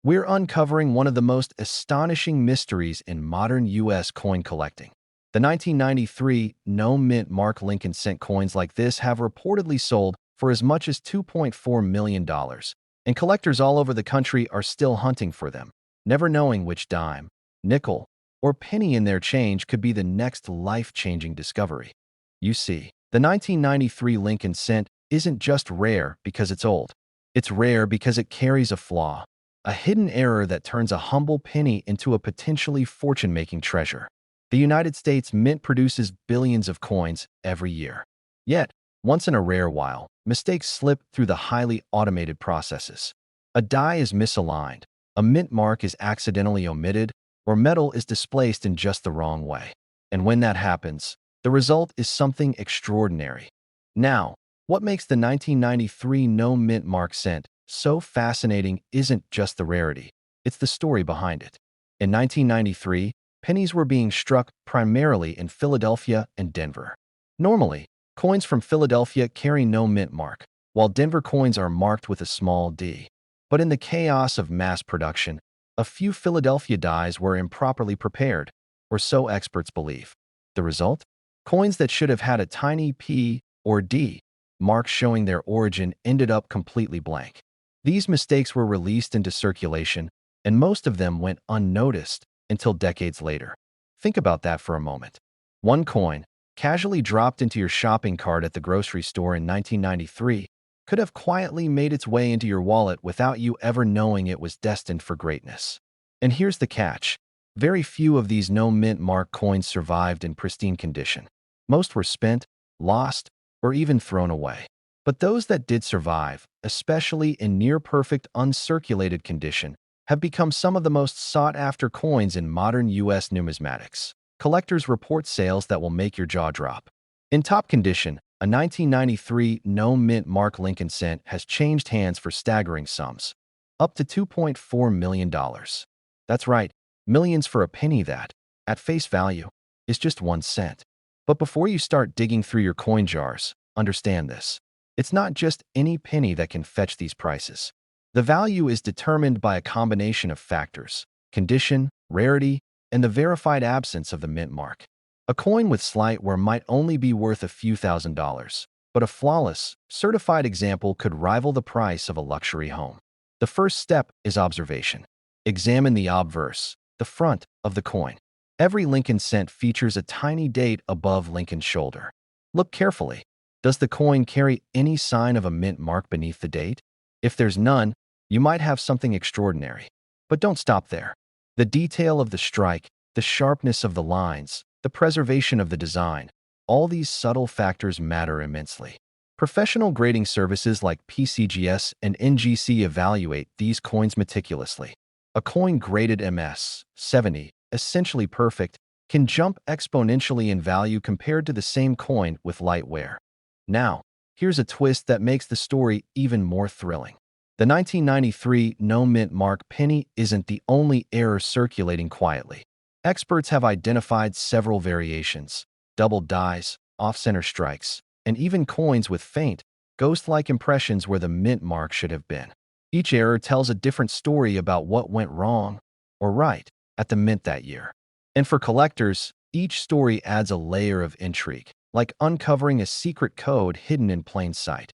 We're uncovering one of the most astonishing mysteries in modern U.S. coin collecting. The 1993 no-mint Mark Lincoln cent coins like this have reportedly sold for as much as $2.4 million, and collectors all over the country are still hunting for them, never knowing which dime, nickel, or penny in their change could be the next life-changing discovery. You see, the 1993 Lincoln cent isn't just rare because it's old. It's rare because it carries a flaw, a hidden error that turns a humble penny into a potentially fortune-making treasure. The United States Mint produces billions of coins every year. Yet, once in a rare while, mistakes slip through the highly automated processes. A die is misaligned, a mint mark is accidentally omitted, or metal is displaced in just the wrong way. And when that happens, the result is something extraordinary. Now, what makes the 1993 no-mint mark cent so fascinating isn't just the rarity, it's the story behind it. In 1993, pennies were being struck primarily in Philadelphia and Denver. Normally, coins from Philadelphia carry no mint mark, while Denver coins are marked with a small d. But in the chaos of mass production, a few Philadelphia dies were improperly prepared, or so experts believe. The result? Coins that should have had a tiny p or d mark showing their origin ended up completely blank. These mistakes were released into circulation, and most of them went unnoticed until decades later. Think about that for a moment. One coin, casually dropped into your shopping cart at the grocery store in 1993, could have quietly made its way into your wallet without you ever knowing it was destined for greatness. And here's the catch. Very few of these no-mint mark coins survived in pristine condition. Most were spent, lost, or even thrown away. But those that did survive, especially in near-perfect uncirculated condition, have become some of the most sought-after coins in modern U.S. numismatics. Collectors report sales that will make your jaw drop. In top condition, a 1993 no-mint Mark Lincoln cent has changed hands for staggering sums, up to $2.4 million. That's right, millions for a penny that, at face value, is just 1 cent. But before you start digging through your coin jars, understand this. It's not just any penny that can fetch these prices. The value is determined by a combination of factors: condition, rarity, and the verified absence of the mint mark. A coin with slight wear might only be worth a few $1,000s, but a flawless, certified example could rival the price of a luxury home. The first step is observation. Examine the obverse, the front of the coin. Every Lincoln cent features a tiny date above Lincoln's shoulder. Look carefully. Does the coin carry any sign of a mint mark beneath the date? If there's none, you might have something extraordinary. But don't stop there. The detail of the strike, the sharpness of the lines, the preservation of the design, all these subtle factors matter immensely. Professional grading services like PCGS and NGC evaluate these coins meticulously. A coin graded MS 70, essentially perfect, can jump exponentially in value compared to the same coin with light wear. Now, here's a twist that makes the story even more thrilling. The 1993 no-mint mark penny isn't the only error circulating quietly. Experts have identified several variations: doubled dies, off-center strikes, and even coins with faint, ghost-like impressions where the mint mark should have been. Each error tells a different story about what went wrong, or right, at the mint that year. And for collectors, each story adds a layer of intrigue, like uncovering a secret code hidden in plain sight.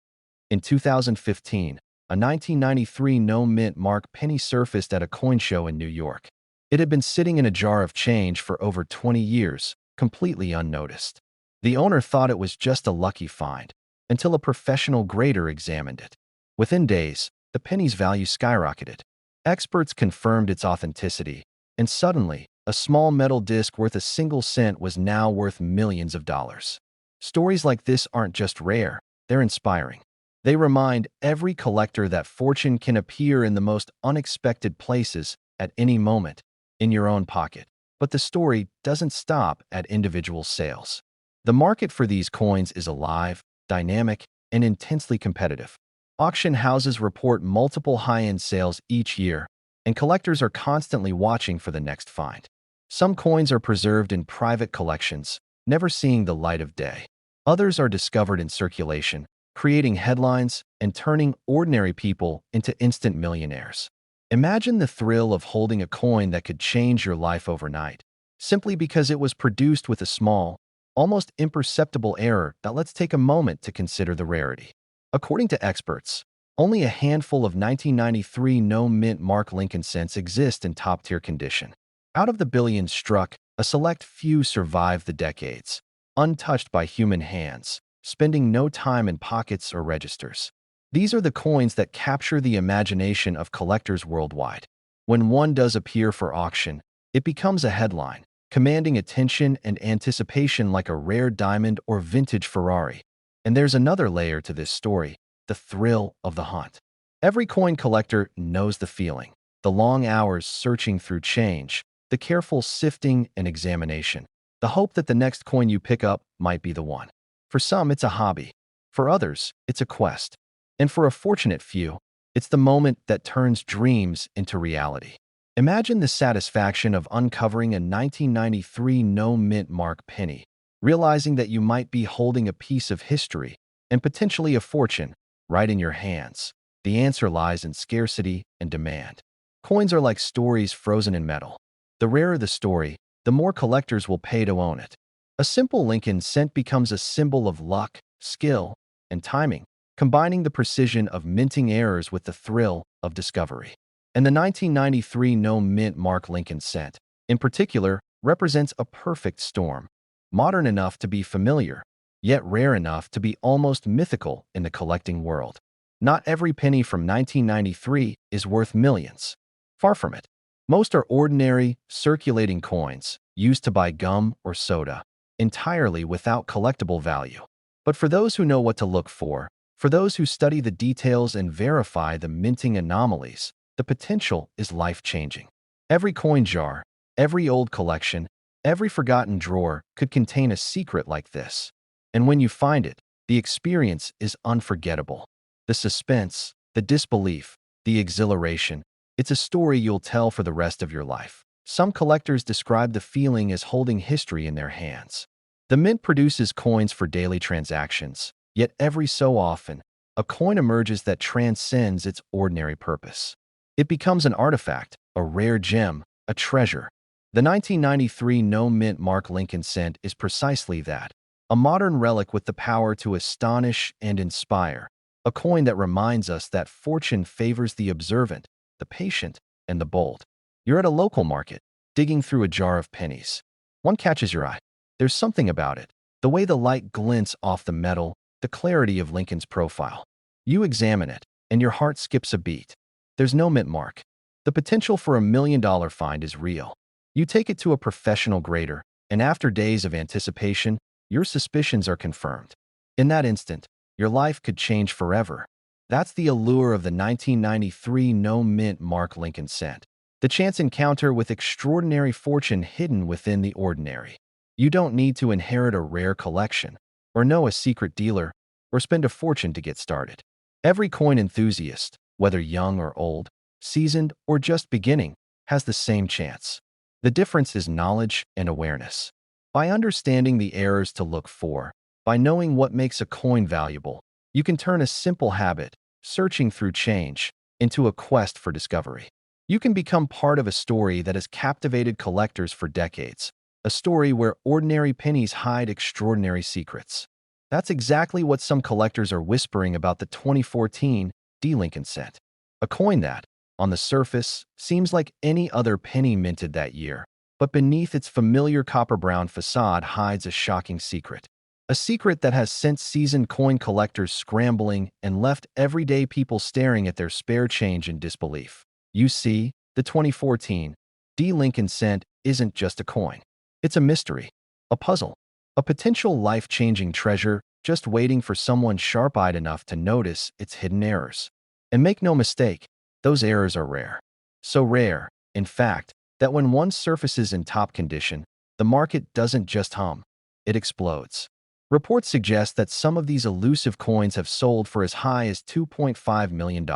In 2015, a 1993 no-mint mark penny surfaced at a coin show in New York. It had been sitting in a jar of change for over 20 years, completely unnoticed. The owner thought it was just a lucky find, until a professional grader examined it. Within days, the penny's value skyrocketed. Experts confirmed its authenticity, and suddenly, a small metal disc worth a single cent was now worth millions of dollars. Stories like this aren't just rare, they're inspiring. They remind every collector that fortune can appear in the most unexpected places at any moment, in your own pocket. But the story doesn't stop at individual sales. The market for these coins is alive, dynamic, and intensely competitive. Auction houses report multiple high-end sales each year, and collectors are constantly watching for the next find. Some coins are preserved in private collections, never seeing the light of day. Others are discovered in circulation, creating headlines and turning ordinary people into instant millionaires. Imagine the thrill of holding a coin that could change your life overnight, simply because it was produced with a small, almost imperceptible error. Now let's take a moment to consider the rarity. According to experts, only a handful of 1993 no-mint Mark Lincoln cents exist in top-tier condition. Out of the billions struck, a select few survive the decades, untouched by human hands, spending no time in pockets or registers. These are the coins that capture the imagination of collectors worldwide. When one does appear for auction, it becomes a headline, commanding attention and anticipation like a rare diamond or vintage Ferrari. And there's another layer to this story, the thrill of the hunt. Every coin collector knows the feeling, the long hours searching through change, the careful sifting and examination, the hope that the next coin you pick up might be the one. For some, it's a hobby. For others, it's a quest. And for a fortunate few, it's the moment that turns dreams into reality. Imagine the satisfaction of uncovering a 1993 no-mint Mark penny, realizing that you might be holding a piece of history and potentially a fortune right in your hands. The answer lies in scarcity and demand. Coins are like stories frozen in metal. The rarer the story, the more collectors will pay to own it. A simple Lincoln cent becomes a symbol of luck, skill, and timing, combining the precision of minting errors with the thrill of discovery. And the 1993 no-mint Mark Lincoln cent, in particular, represents a perfect storm. Modern enough to be familiar, yet rare enough to be almost mythical in the collecting world. Not every penny from 1993 is worth millions. Far from it. Most are ordinary, circulating coins, used to buy gum or soda, entirely without collectible value. But for those who know what to look for those who study the details and verify the minting anomalies, the potential is life-changing. Every coin jar, every old collection, every forgotten drawer could contain a secret like this. And when you find it, the experience is unforgettable. The suspense, the disbelief, the exhilaration, it's a story you'll tell for the rest of your life. Some collectors describe the feeling as holding history in their hands. The mint produces coins for daily transactions, yet every so often, a coin emerges that transcends its ordinary purpose. It becomes an artifact, a rare gem, a treasure. The 1993 no-mint Mark Lincoln cent is precisely that, a modern relic with the power to astonish and inspire, a coin that reminds us that fortune favors the observant, the patient, and the bold. You're at a local market, digging through a jar of pennies. One catches your eye. There's something about it, the way the light glints off the metal, the clarity of Lincoln's profile. You examine it, and your heart skips a beat. There's no mint mark. The potential for $1 million find is real. You take it to a professional grader, and after days of anticipation, your suspicions are confirmed. In that instant, your life could change forever. That's the allure of the 1993 no-mint Mark Lincoln cent. The chance encounter with extraordinary fortune hidden within the ordinary. You don't need to inherit a rare collection, or know a secret dealer, or spend a fortune to get started. Every coin enthusiast, whether young or old, seasoned or just beginning, has the same chance. The difference is knowledge and awareness. By understanding the errors to look for, by knowing what makes a coin valuable, you can turn a simple habit, searching through change, into a quest for discovery. You can become part of a story that has captivated collectors for decades, a story where ordinary pennies hide extraordinary secrets. That's exactly what some collectors are whispering about the 2014 Lincoln cent, a coin that, on the surface, seems like any other penny minted that year, but beneath its familiar copper-brown facade hides a shocking secret. A secret that has sent seasoned coin collectors scrambling and left everyday people staring at their spare change in disbelief. You see, the 2014 Lincoln cent isn't just a coin. It's a mystery, a puzzle, a potential life-changing treasure just waiting for someone sharp-eyed enough to notice its hidden errors. And make no mistake, those errors are rare. So rare, in fact, that when one surfaces in top condition, the market doesn't just hum, it explodes. Reports suggest that some of these elusive coins have sold for as high as $2.5 million.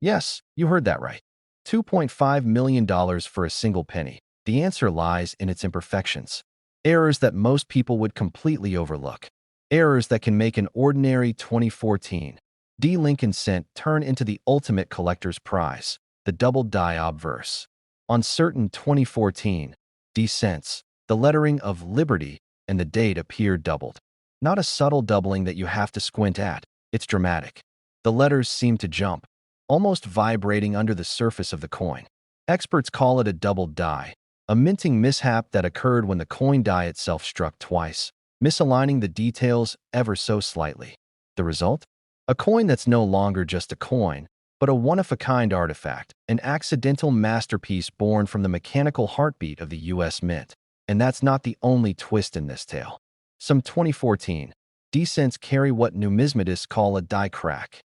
Yes, you heard that right. $2.5 million for a single penny. The answer lies in its imperfections. Errors that most people would completely overlook. Errors that can make an ordinary 2014 Lincoln cent turn into the ultimate collector's prize. the double die obverse. On certain 2014 D cents, the lettering of Liberty and the date appear doubled. Not a subtle doubling that you have to squint at, it's dramatic. The letters seem to jump, almost vibrating under the surface of the coin. Experts call it a double die, a minting mishap that occurred when the coin die itself struck twice, misaligning the details ever so slightly. The result? A coin that's no longer just a coin, but a one-of-a-kind artifact, an accidental masterpiece born from the mechanical heartbeat of the U.S. Mint. And that's not the only twist in this tale. Some 2014 D cents carry what numismatists call a die crack.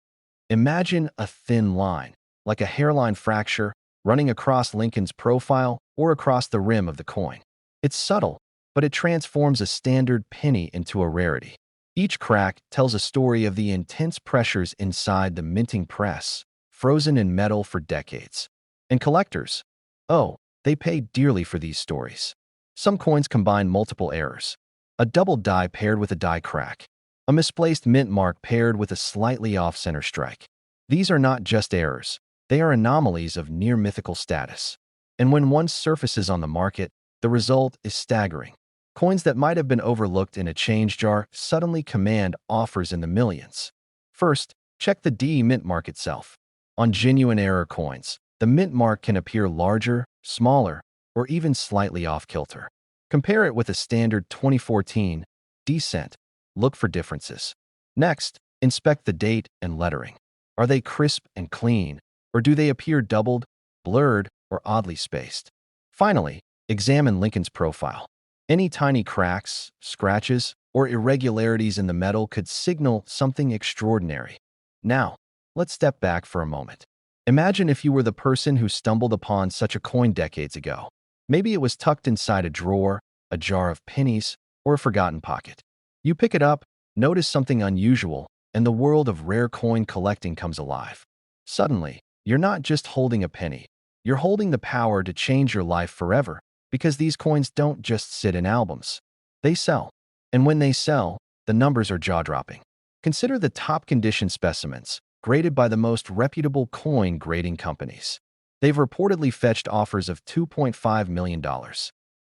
Imagine a thin line, like a hairline fracture, running across Lincoln's profile or across the rim of the coin. It's subtle, but it transforms a standard penny into a rarity. Each crack tells a story of the intense pressures inside the minting press, frozen in metal for decades. And collectors, oh, they pay dearly for these stories. Some coins combine multiple errors. A double die paired with a die crack. A misplaced mint mark paired with a slightly off-center strike. These are not just errors. They are anomalies of near-mythical status. And when one surfaces on the market, the result is staggering. Coins that might have been overlooked in a change jar suddenly command offers in the millions. First, check the D mint mark itself. On genuine error coins, the mint mark can appear larger, smaller, or even slightly off-kilter. Compare it with a standard 2014 D cent. Look for differences. Next, inspect the date and lettering. Are they crisp and clean, or do they appear doubled, blurred, or oddly spaced? Finally, examine Lincoln's profile. Any tiny cracks, scratches, or irregularities in the metal could signal something extraordinary. Now, let's step back for a moment. Imagine if you were the person who stumbled upon such a coin decades ago. Maybe it was tucked inside a drawer, a jar of pennies, or a forgotten pocket. You pick it up, notice something unusual, and the world of rare coin collecting comes alive. Suddenly, you're not just holding a penny. You're holding the power to change your life forever, because these coins don't just sit in albums. They sell. And when they sell, the numbers are jaw-dropping. Consider the top condition specimens, graded by the most reputable coin grading companies. They've reportedly fetched offers of $2.5 million.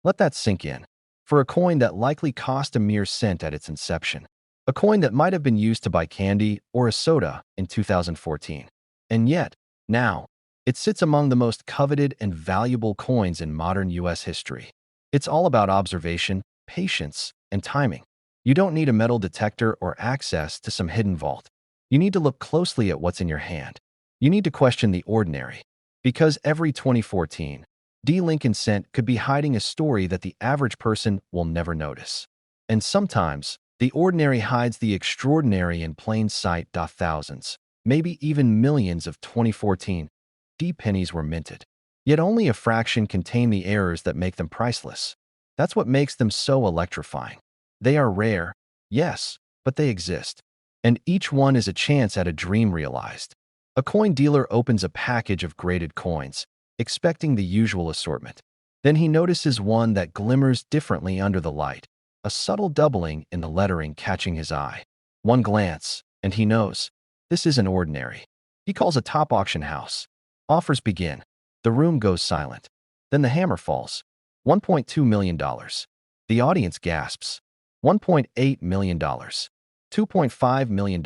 Let that sink in. For a coin that likely cost a mere cent at its inception. A coin that might have been used to buy candy or a soda in 2014. And yet, now, it sits among the most coveted and valuable coins in modern U.S. history. It's all about observation, patience, and timing. You don't need a metal detector or access to some hidden vault. You need to look closely at what's in your hand. You need to question the ordinary. Because every 2014 D Lincoln cent could be hiding a story that the average person will never notice. And sometimes, the ordinary hides the extraordinary in plain sight. Thousands, maybe even millions of 2014 D pennies were minted. Yet only a fraction contain the errors that make them priceless. That's what makes them so electrifying. They are rare, yes, but they exist. And each one is a chance at a dream realized. A coin dealer opens a package of graded coins, expecting the usual assortment. Then he notices one that glimmers differently under the light, a subtle doubling in the lettering catching his eye. One glance, and he knows, this isn't ordinary. He calls a top auction house. Offers begin. The room goes silent. Then the hammer falls. $1.2 million. The audience gasps. $1.8 million. $2.5 million.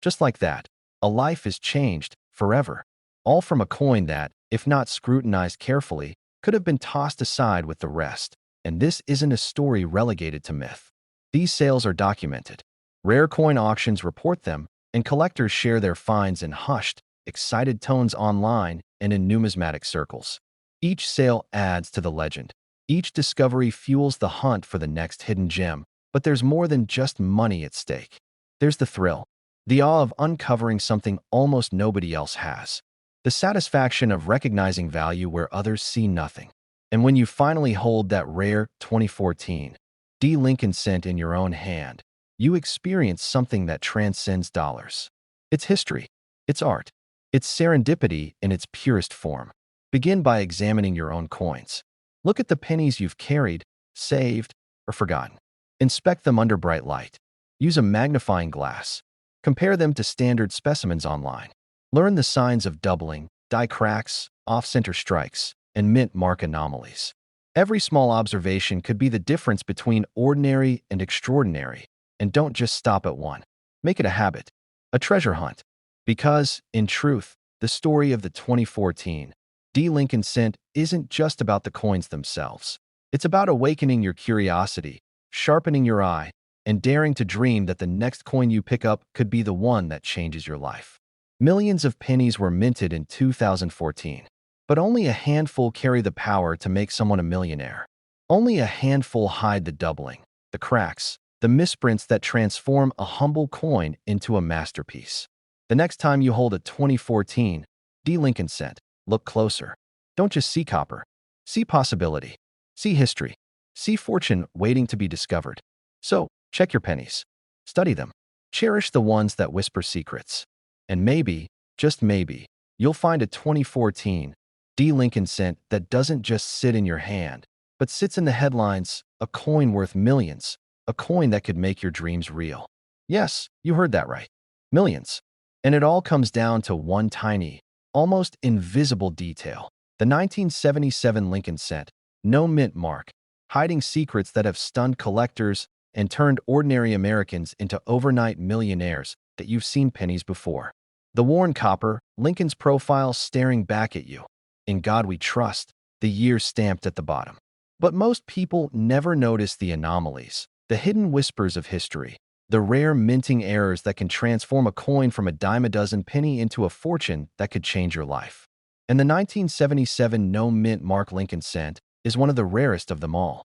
Just like that, a life is changed forever. All from a coin that, if not scrutinized carefully, could have been tossed aside with the rest. And this isn't a story relegated to myth. These sales are documented. Rare coin auctions report them, and collectors share their finds in hushed, excited tones online and in numismatic circles. Each sale adds to the legend. Each discovery fuels the hunt for the next hidden gem. But there's more than just money at stake. There's the thrill, the awe of uncovering something almost nobody else has. The satisfaction of recognizing value where others see nothing. And when you finally hold that rare 2014 D Lincoln cent in your own hand, you experience something that transcends dollars. It's history. It's art. It's serendipity in its purest form. Begin by examining your own coins. Look at the pennies you've carried, saved, or forgotten. Inspect them under bright light. Use a magnifying glass. Compare them to standard specimens online. Learn the signs of doubling, die cracks, off-center strikes, and mint mark anomalies. Every small observation could be the difference between ordinary and extraordinary, and don't just stop at one. Make it a habit, a treasure hunt. Because, in truth, the story of the 2014 D. Lincoln cent isn't just about the coins themselves. It's about awakening your curiosity, sharpening your eye, and daring to dream that the next coin you pick up could be the one that changes your life. Millions of pennies were minted in 2014, but only a handful carry the power to make someone a millionaire. Only a handful hide the doubling, the cracks, the misprints that transform a humble coin into a masterpiece. The next time you hold a 2014 D. Lincoln cent, look closer. Don't just see copper. See possibility. See history. See fortune waiting to be discovered. So, check your pennies. Study them. Cherish the ones that whisper secrets. And maybe, just maybe, you'll find a 2014 D. Lincoln cent that doesn't just sit in your hand, but sits in the headlines, a coin worth millions, a coin that could make your dreams real. Yes, you heard that right. Millions. And it all comes down to one tiny, almost invisible detail. The 1977 Lincoln cent, no mint mark, hiding secrets that have stunned collectors and turned ordinary Americans into overnight millionaires that you've seen pennies before. The worn copper, Lincoln's profile staring back at you. In God we trust, the year stamped at the bottom. But most people never notice the anomalies, the hidden whispers of history, the rare minting errors that can transform a coin from a dime a dozen penny into a fortune that could change your life. And the 1977 no mint mark Lincoln cent is one of the rarest of them all.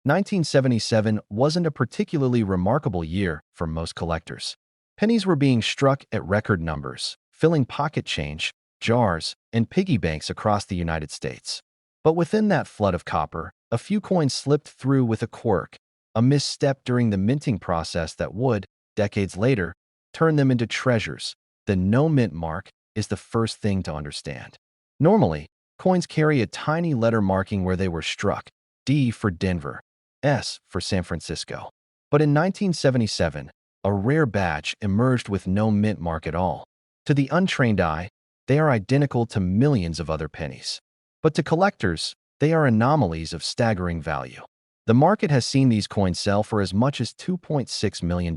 1977 wasn't a particularly remarkable year for most collectors. Pennies were being struck at record numbers, filling pocket change, jars, and piggy banks across the United States. But within that flood of copper, a few coins slipped through with a quirk, a misstep during the minting process that would, decades later, turn them into treasures. The no mint mark is the first thing to understand. Normally, coins carry a tiny letter marking where they were struck, D for Denver, S for San Francisco. But in 1977, a rare batch emerged with no mint mark at all. To the untrained eye, they are identical to millions of other pennies. But to collectors, they are anomalies of staggering value. The market has seen these coins sell for as much as $2.6 million.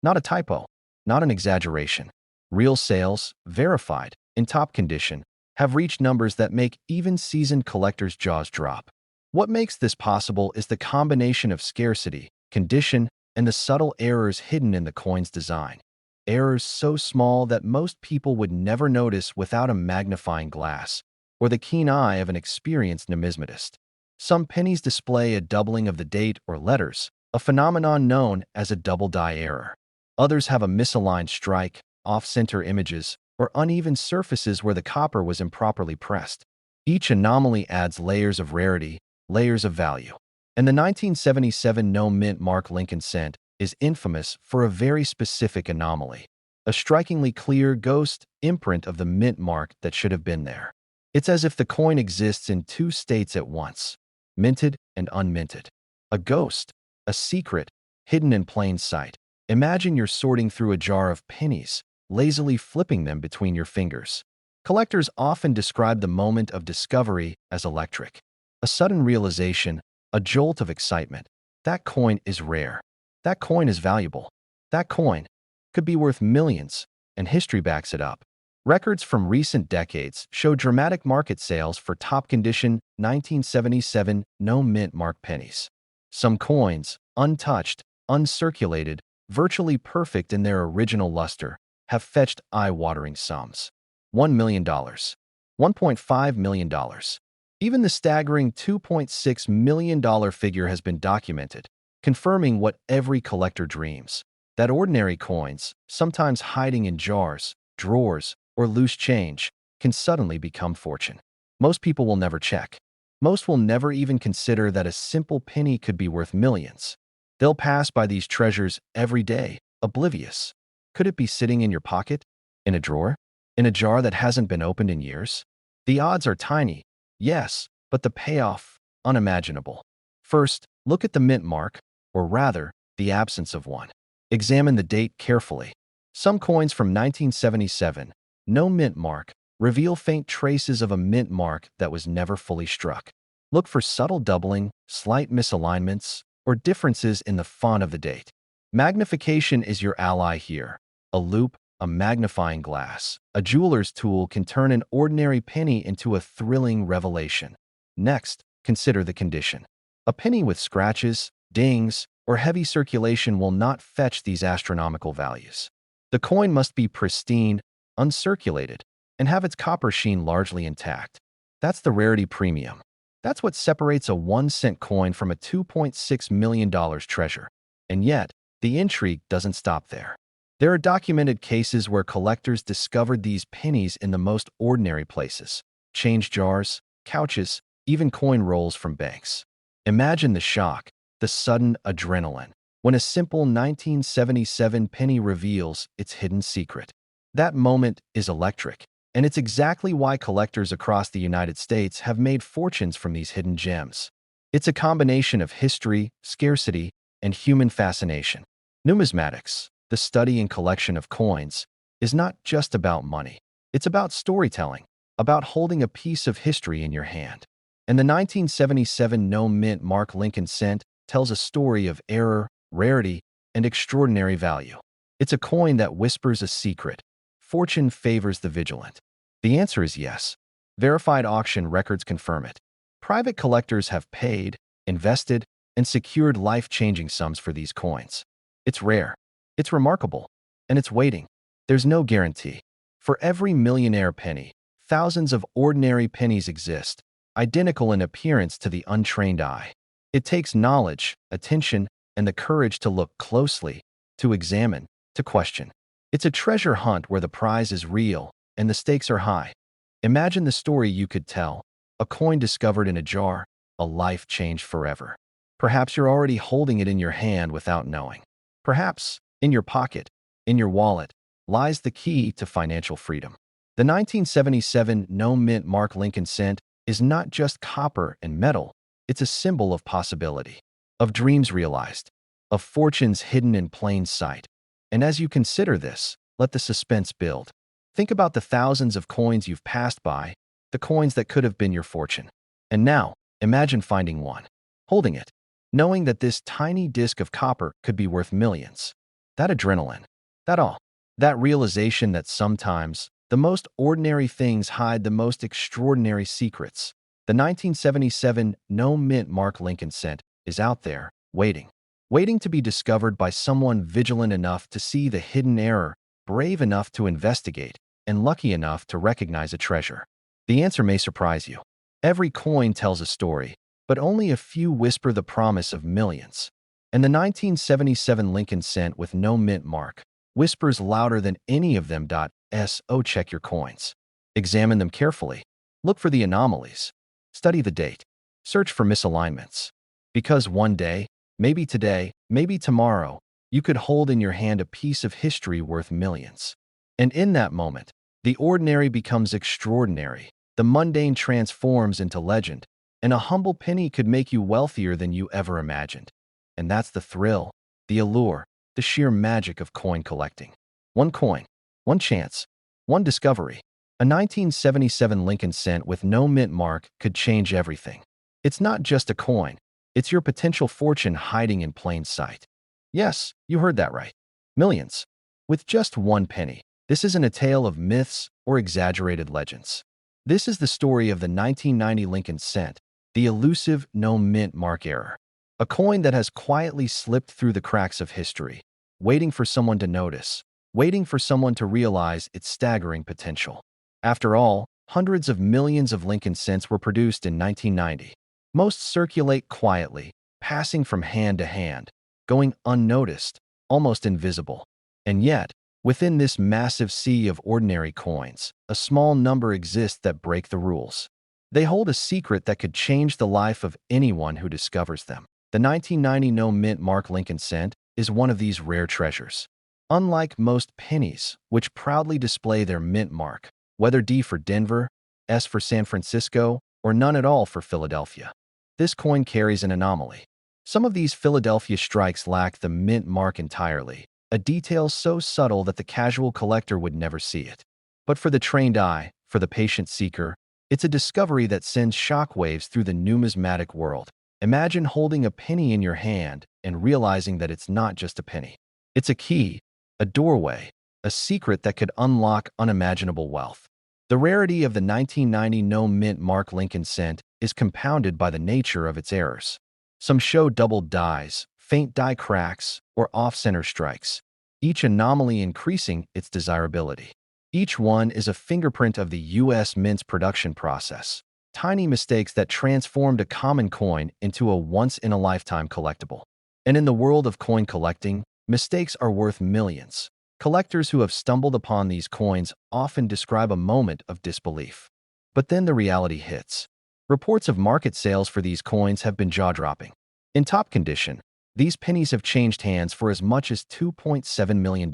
Not a typo, not an exaggeration. Real sales, verified, in top condition, have reached numbers that make even seasoned collectors' jaws drop. What makes this possible is the combination of scarcity, condition, and the subtle errors hidden in the coin's design. Errors so small that most people would never notice without a magnifying glass or the keen eye of an experienced numismatist. Some pennies display a doubling of the date or letters, a phenomenon known as a double die error. Others have a misaligned strike, off-center images, or uneven surfaces where the copper was improperly pressed. Each anomaly adds layers of rarity, layers of value. And the 1977 no mint mark Lincoln cent is infamous for a very specific anomaly, a strikingly clear ghost imprint of the mint mark that should have been there. It's as if the coin exists in two states at once, minted and unminted. A ghost, a secret, hidden in plain sight. Imagine you're sorting through a jar of pennies, lazily flipping them between your fingers. Collectors often describe the moment of discovery as electric. A sudden realization, a jolt of excitement. That coin is rare. That coin is valuable. That coin could be worth millions, and history backs it up. Records from recent decades show dramatic market sales for top-condition 1977 no mint mark pennies. Some coins, untouched, uncirculated, virtually perfect in their original luster, have fetched eye-watering sums. $1 million. $1.5 million. Even the staggering $2.6 million figure has been documented, confirming what every collector dreams, that ordinary coins, sometimes hiding in jars, drawers, or loose change, can suddenly become fortune. Most people will never check. Most will never even consider that a simple penny could be worth millions. They'll pass by these treasures every day, oblivious. Could it be sitting in your pocket? In a drawer? In a jar that hasn't been opened in years? The odds are tiny, yes, but the payoff, unimaginable. First, look at the mint mark, or rather, the absence of one. Examine the date carefully. Some coins from 1977, no mint mark, reveal faint traces of a mint mark that was never fully struck. Look for subtle doubling, slight misalignments, or differences in the font of the date. Magnification is your ally here. A loupe, a magnifying glass, a jeweler's tool can turn an ordinary penny into a thrilling revelation. Next, consider the condition. A penny with scratches, dings, or heavy circulation will not fetch these astronomical values. The coin must be pristine, uncirculated, and have its copper sheen largely intact. That's the rarity premium. That's what separates a 1-cent coin from a $2.6 million treasure. And yet, the intrigue doesn't stop there. There are documented cases where collectors discovered these pennies in the most ordinary places: change jars, couches, even coin rolls from banks. Imagine the shock, the sudden adrenaline, when a simple 1977 penny reveals its hidden secret. That moment is electric, and it's exactly why collectors across the United States have made fortunes from these hidden gems. It's a combination of history, scarcity, and human fascination. Numismatics, the study and collection of coins, is not just about money. It's about storytelling, about holding a piece of history in your hand. And the 1977 no-mint Mark Lincoln cent tells a story of error, rarity, and extraordinary value. It's a coin that whispers a secret. Fortune favors the vigilant. The answer is yes. Verified auction records confirm it. Private collectors have paid, invested, and secured life-changing sums for these coins. It's rare, it's remarkable, and it's waiting. There's no guarantee. For every millionaire penny, thousands of ordinary pennies exist, identical in appearance to the untrained eye. It takes knowledge, attention, and the courage to look closely, to examine, to question. It's a treasure hunt where the prize is real and the stakes are high. Imagine the story you could tell: a coin discovered in a jar, a life changed forever. Perhaps you're already holding it in your hand without knowing. Perhaps, in your pocket, in your wallet, lies the key to financial freedom. The 1977 no-mint Mark Lincoln cent is not just copper and metal, it's a symbol of possibility, of dreams realized, of fortunes hidden in plain sight. And as you consider this, let the suspense build. Think about the thousands of coins you've passed by, the coins that could have been your fortune. And now, imagine finding one, holding it, knowing that this tiny disc of copper could be worth millions. That adrenaline, that awe, that realization that sometimes the most ordinary things hide the most extraordinary secrets. The 1977 no-mint Mark Lincoln cent is out there, waiting to be discovered by someone vigilant enough to see the hidden error, brave enough to investigate, and lucky enough to recognize a treasure. The answer may surprise you. Every coin tells a story, but only a few whisper the promise of millions. And the 1977 Lincoln cent with no mint mark whispers louder than any of them. So check your coins. Examine them carefully. Look for the anomalies. Study the date. Search for misalignments. Because one day, maybe today, maybe tomorrow, you could hold in your hand a piece of history worth millions. And in that moment, the ordinary becomes extraordinary, the mundane transforms into legend, and a humble penny could make you wealthier than you ever imagined. And that's the thrill, the allure, the sheer magic of coin collecting. One coin, one chance, one discovery. A 1977 Lincoln cent with no mint mark could change everything. It's not just a coin. It's your potential fortune hiding in plain sight. Yes, you heard that right. Millions. With just one penny. This isn't a tale of myths or exaggerated legends. This is the story of the 1990 Lincoln cent, the elusive no mint mark error. A coin that has quietly slipped through the cracks of history, waiting for someone to notice, waiting for someone to realize its staggering potential. After all, hundreds of millions of Lincoln cents were produced in 1990. Most circulate quietly, passing from hand to hand, going unnoticed, almost invisible. And yet, within this massive sea of ordinary coins, a small number exist that break the rules. They hold a secret that could change the life of anyone who discovers them. The 1990 no mint Mark Lincoln cent is one of these rare treasures. Unlike most pennies, which proudly display their mint mark, whether D for Denver, S for San Francisco, or none at all for Philadelphia, this coin carries an anomaly. Some of these Philadelphia strikes lack the mint mark entirely, a detail so subtle that the casual collector would never see it. But for the trained eye, for the patient seeker, it's a discovery that sends shockwaves through the numismatic world. Imagine holding a penny in your hand and realizing that it's not just a penny. It's a key, a doorway, a secret that could unlock unimaginable wealth. The rarity of the 1990 no-mint Mark Lincoln cent is compounded by the nature of its errors. Some show doubled dies, faint die cracks, or off-center strikes, each anomaly increasing its desirability. Each one is a fingerprint of the U.S. Mint's production process, tiny mistakes that transformed a common coin into a once-in-a-lifetime collectible. And in the world of coin collecting, mistakes are worth millions. Collectors who have stumbled upon these coins often describe a moment of disbelief. But then the reality hits. Reports of market sales for these coins have been jaw-dropping. In top condition, these pennies have changed hands for as much as $2.7 million.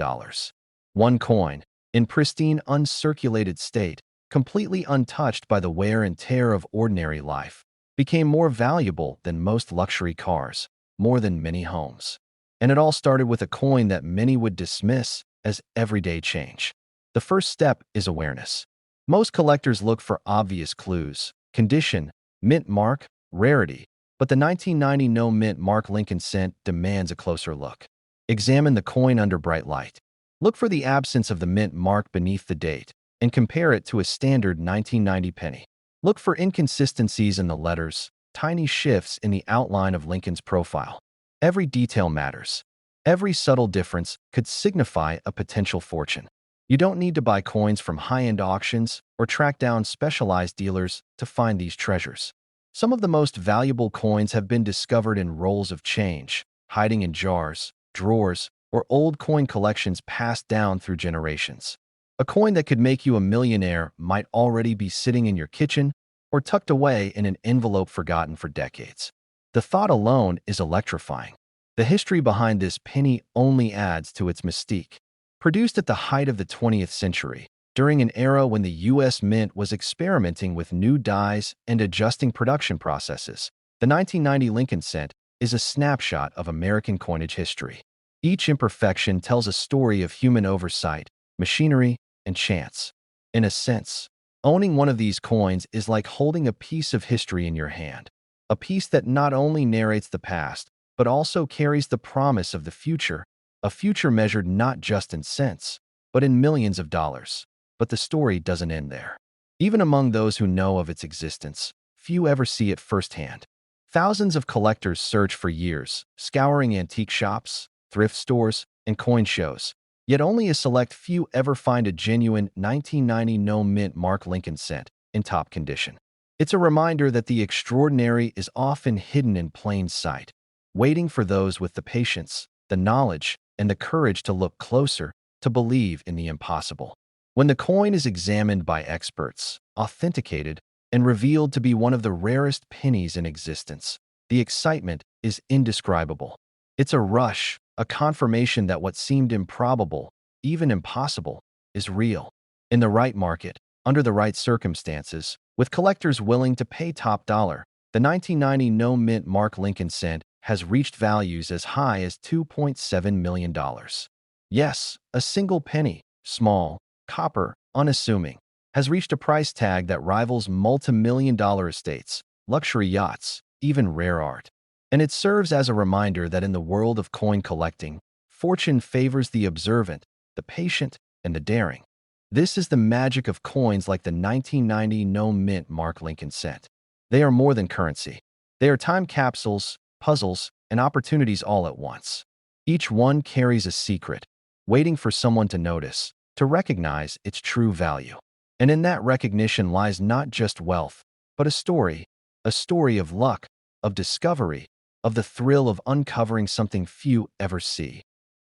One coin, in pristine, uncirculated state, completely untouched by the wear and tear of ordinary life, became more valuable than most luxury cars, more than many homes. And it all started with a coin that many would dismiss as everyday change. The first step is awareness. Most collectors look for obvious clues: condition, mint mark, rarity. But the 1990 no-mint Mark Lincoln cent demands a closer look. Examine the coin under bright light. Look for the absence of the mint mark beneath the date and compare it to a standard 1990 penny. Look for inconsistencies in the letters, tiny shifts in the outline of Lincoln's profile. Every detail matters. Every subtle difference could signify a potential fortune. You don't need to buy coins from high-end auctions or track down specialized dealers to find these treasures. Some of the most valuable coins have been discovered in rolls of change, hiding in jars, drawers, or old coin collections passed down through generations. A coin that could make you a millionaire might already be sitting in your kitchen or tucked away in an envelope forgotten for decades. The thought alone is electrifying. The history behind this penny only adds to its mystique. Produced at the height of the 20th century, during an era when the U.S. Mint was experimenting with new dies and adjusting production processes, the 1990 Lincoln cent is a snapshot of American coinage history. Each imperfection tells a story of human oversight, machinery, and chance. In a sense, owning one of these coins is like holding a piece of history in your hand, a piece that not only narrates the past, but also carries the promise of the future, a future measured not just in cents, but in millions of dollars. But the story doesn't end there. Even among those who know of its existence, few ever see it firsthand. Thousands of collectors search for years, scouring antique shops, thrift stores, and coin shows, yet only a select few ever find a genuine 1990 no-mint Mark Lincoln cent in top condition. It's a reminder that the extraordinary is often hidden in plain sight, waiting for those with the patience, the knowledge, and the courage to look closer, to believe in the impossible. When the coin is examined by experts, authenticated, and revealed to be one of the rarest pennies in existence, the excitement is indescribable. It's a rush, a confirmation that what seemed improbable, even impossible, is real. In the right market, under the right circumstances, with collectors willing to pay top dollar, the 1990 no-mint Mark Lincoln cent has reached values as high as $2.7 million. Yes, a single penny, small, copper, unassuming, has reached a price tag that rivals multi-million-dollar estates, luxury yachts, even rare art. And it serves as a reminder that in the world of coin collecting, fortune favors the observant, the patient, and the daring. This is the magic of coins like the 1990 no-mint Mark Lincoln cent. They are more than currency. They are time capsules, puzzles, and opportunities all at once. Each one carries a secret, waiting for someone to notice, to recognize its true value. And in that recognition lies not just wealth, but a story of luck, of discovery, of the thrill of uncovering something few ever see.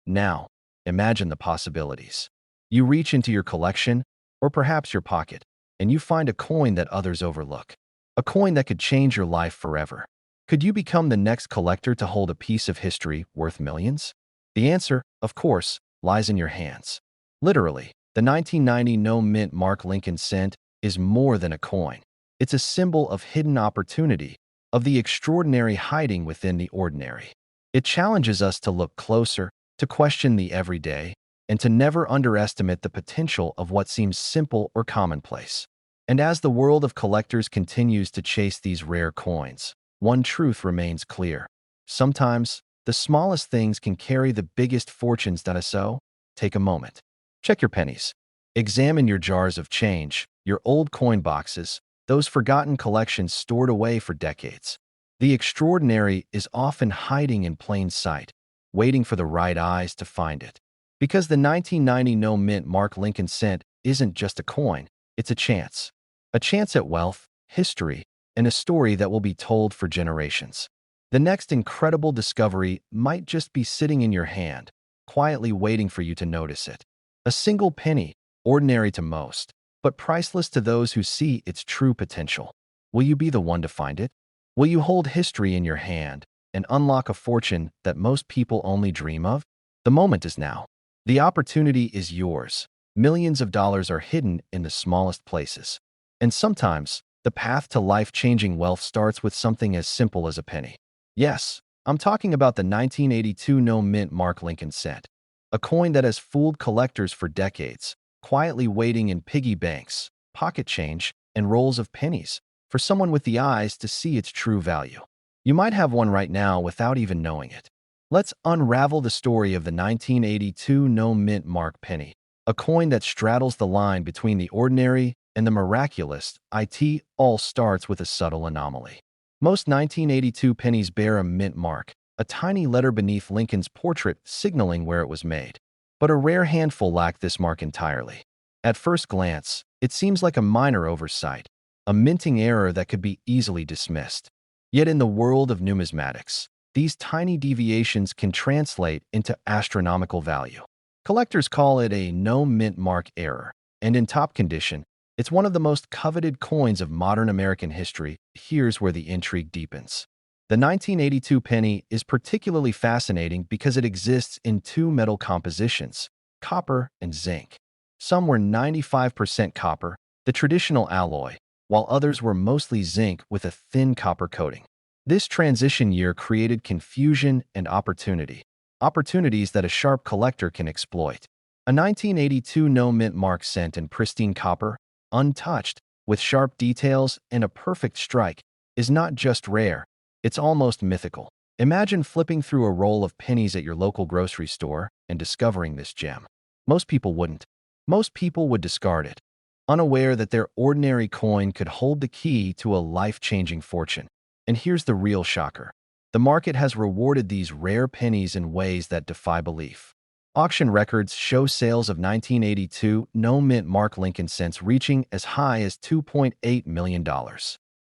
Now, imagine the possibilities. You reach into your collection, or perhaps your pocket, and you find a coin that others overlook. A coin that could change your life forever. Could you become the next collector to hold a piece of history worth millions? The answer, of course, lies in your hands. Literally, the 1990 no-mint Mark Lincoln cent is more than a coin. It's a symbol of hidden opportunity, of the extraordinary hiding within the ordinary. It challenges us to look closer, to question the everyday, and to never underestimate the potential of what seems simple or commonplace. And as the world of collectors continues to chase these rare coins, one truth remains clear. Sometimes, the smallest things can carry the biggest fortunes. So, take a moment. Check your pennies. Examine your jars of change, your old coin boxes, those forgotten collections stored away for decades. The extraordinary is often hiding in plain sight, waiting for the right eyes to find it. Because the 1990 no mint Mark Lincoln cent isn't just a coin, it's a chance. A chance at wealth, history, and a story that will be told for generations. The next incredible discovery might just be sitting in your hand, quietly waiting for you to notice it. A single penny, ordinary to most, but priceless to those who see its true potential. Will you be the one to find it? Will you hold history in your hand and unlock a fortune that most people only dream of? The moment is now. The opportunity is yours. Millions of dollars are hidden in the smallest places. And sometimes, the path to life-changing wealth starts with something as simple as a penny. Yes, I'm talking about the 1982 no mint Mark Lincoln cent, a coin that has fooled collectors for decades, quietly waiting in piggy banks, pocket change, and rolls of pennies for someone with the eyes to see its true value. You might have one right now without even knowing it. Let's unravel the story of the 1982 no mint Mark penny, a coin that straddles the line between the ordinary and the miraculous. It all starts with a subtle anomaly. Most 1982 pennies bear a mint mark, a tiny letter beneath Lincoln's portrait signaling where it was made. But a rare handful lack this mark entirely. At first glance, it seems like a minor oversight, a minting error that could be easily dismissed. Yet in the world of numismatics, these tiny deviations can translate into astronomical value. Collectors call it a no mint mark error, and in top condition, it's one of the most coveted coins of modern American history. Here's where the intrigue deepens. The 1982 penny is particularly fascinating because it exists in two metal compositions, copper and zinc. Some were 95% copper, the traditional alloy, while others were mostly zinc with a thin copper coating. This transition year created confusion and opportunity, opportunities that a sharp collector can exploit. A 1982 no mint mark cent in pristine copper, untouched, with sharp details and a perfect strike, is not just rare, it's almost mythical. Imagine flipping through a roll of pennies at your local grocery store and discovering this gem. Most people wouldn't. Most people would discard it, unaware that their ordinary coin could hold the key to a life-changing fortune. And here's the real shocker. The market has rewarded these rare pennies in ways that defy belief. Auction records show sales of 1982 no mint Mark Lincoln cents reaching as high as $2.8 million.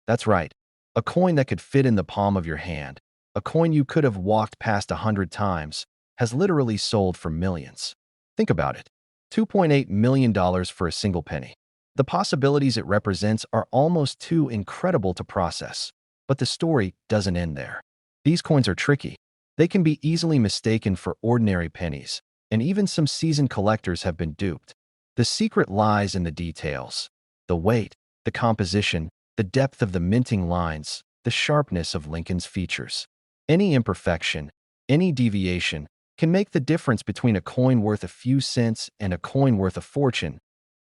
That's right, a coin that could fit in the palm of your hand, a coin you could have walked past 100 times, has literally sold for millions. Think about it. $2.8 million for a single penny. The possibilities it represents are almost too incredible to process. But the story doesn't end there. These coins are tricky. They can be easily mistaken for ordinary pennies, and even some seasoned collectors have been duped. The secret lies in the details. The weight, the composition, the depth of the minting lines, the sharpness of Lincoln's features. Any imperfection, any deviation, can make the difference between a coin worth a few cents and a coin worth a fortune.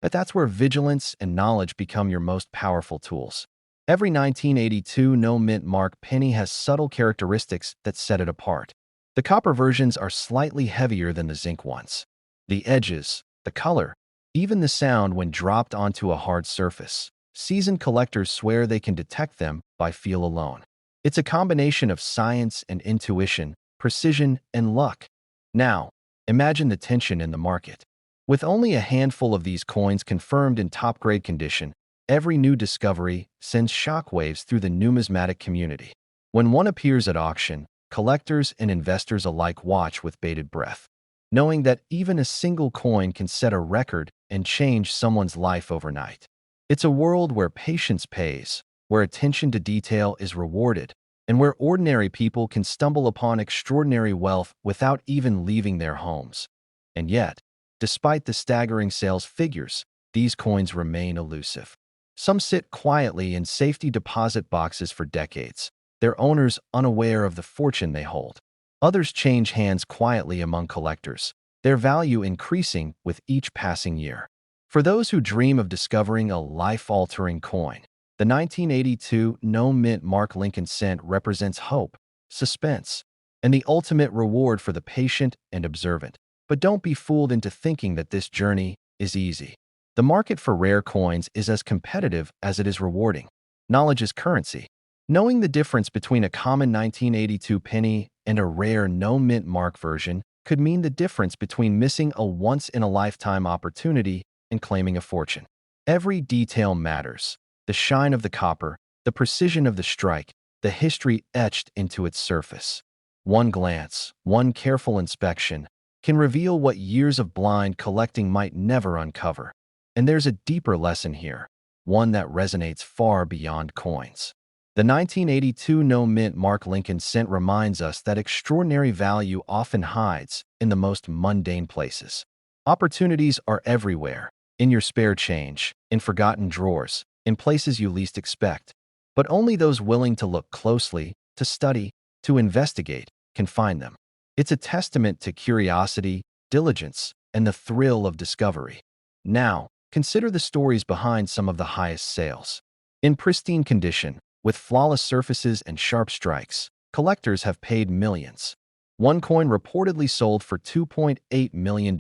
But that's where vigilance and knowledge become your most powerful tools. Every 1982 no mint mark penny has subtle characteristics that set it apart. The copper versions are slightly heavier than the zinc ones. The edges, the color, even the sound when dropped onto a hard surface. Seasoned collectors swear they can detect them by feel alone. It's a combination of science and intuition, precision and luck. Now, imagine the tension in the market. With only a handful of these coins confirmed in top-grade condition, every new discovery sends shockwaves through the numismatic community. When one appears at auction, collectors and investors alike watch with bated breath, knowing that even a single coin can set a record and change someone's life overnight. It's a world where patience pays, where attention to detail is rewarded, and where ordinary people can stumble upon extraordinary wealth without even leaving their homes. And yet, despite the staggering sales figures, these coins remain elusive. Some sit quietly in safety deposit boxes for decades, their owners unaware of the fortune they hold. Others change hands quietly among collectors, their value increasing with each passing year. For those who dream of discovering a life-altering coin, the 1982 no-mint Mark Lincoln cent represents hope, suspense, and the ultimate reward for the patient and observant. But don't be fooled into thinking that this journey is easy. The market for rare coins is as competitive as it is rewarding. Knowledge is currency. Knowing the difference between a common 1982 penny and a rare no-mint Mark version could mean the difference between missing a once-in-a-lifetime opportunity and claiming a fortune. Every detail matters. The shine of the copper, the precision of the strike, the history etched into its surface. One glance, one careful inspection, can reveal what years of blind collecting might never uncover. And there's a deeper lesson here, one that resonates far beyond coins. The 1982 no-mint Mark Lincoln cent reminds us that extraordinary value often hides in the most mundane places. Opportunities are everywhere, in your spare change, in forgotten drawers, in places you least expect. But only those willing to look closely, to study, to investigate, can find them. It's a testament to curiosity, diligence, and the thrill of discovery. Now, consider the stories behind some of the highest sales. In pristine condition, with flawless surfaces and sharp strikes, collectors have paid millions. One coin reportedly sold for $2.8 million,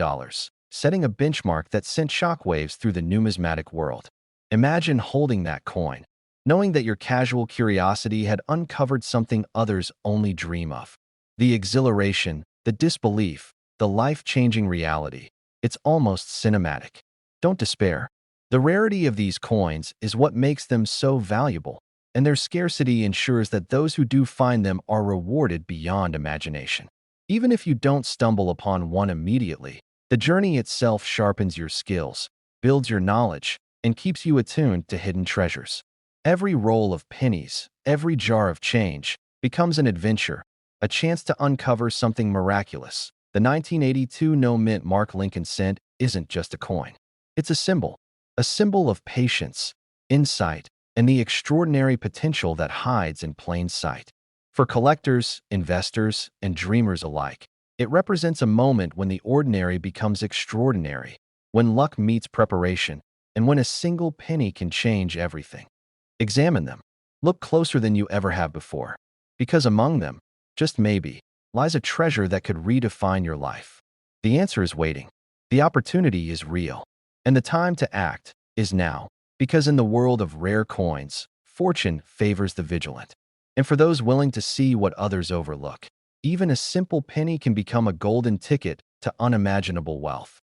setting a benchmark that sent shockwaves through the numismatic world. Imagine holding that coin, knowing that your casual curiosity had uncovered something others only dream of. The exhilaration, the disbelief, the life-changing reality. It's almost cinematic. Don't despair. The rarity of these coins is what makes them so valuable, and their scarcity ensures that those who do find them are rewarded beyond imagination. Even if you don't stumble upon one immediately, the journey itself sharpens your skills, builds your knowledge, and keeps you attuned to hidden treasures. Every roll of pennies, every jar of change, becomes an adventure, a chance to uncover something miraculous. The 1982 no-mint Mark Lincoln cent isn't just a coin. It's a symbol of patience, insight, and the extraordinary potential that hides in plain sight. For collectors, investors, and dreamers alike, it represents a moment when the ordinary becomes extraordinary, when luck meets preparation, and when a single penny can change everything. Examine them. Look closer than you ever have before, because among them, just maybe, lies a treasure that could redefine your life. The answer is waiting. The opportunity is real. And the time to act is now, because in the world of rare coins, fortune favors the vigilant. And for those willing to see what others overlook, even a simple penny can become a golden ticket to unimaginable wealth.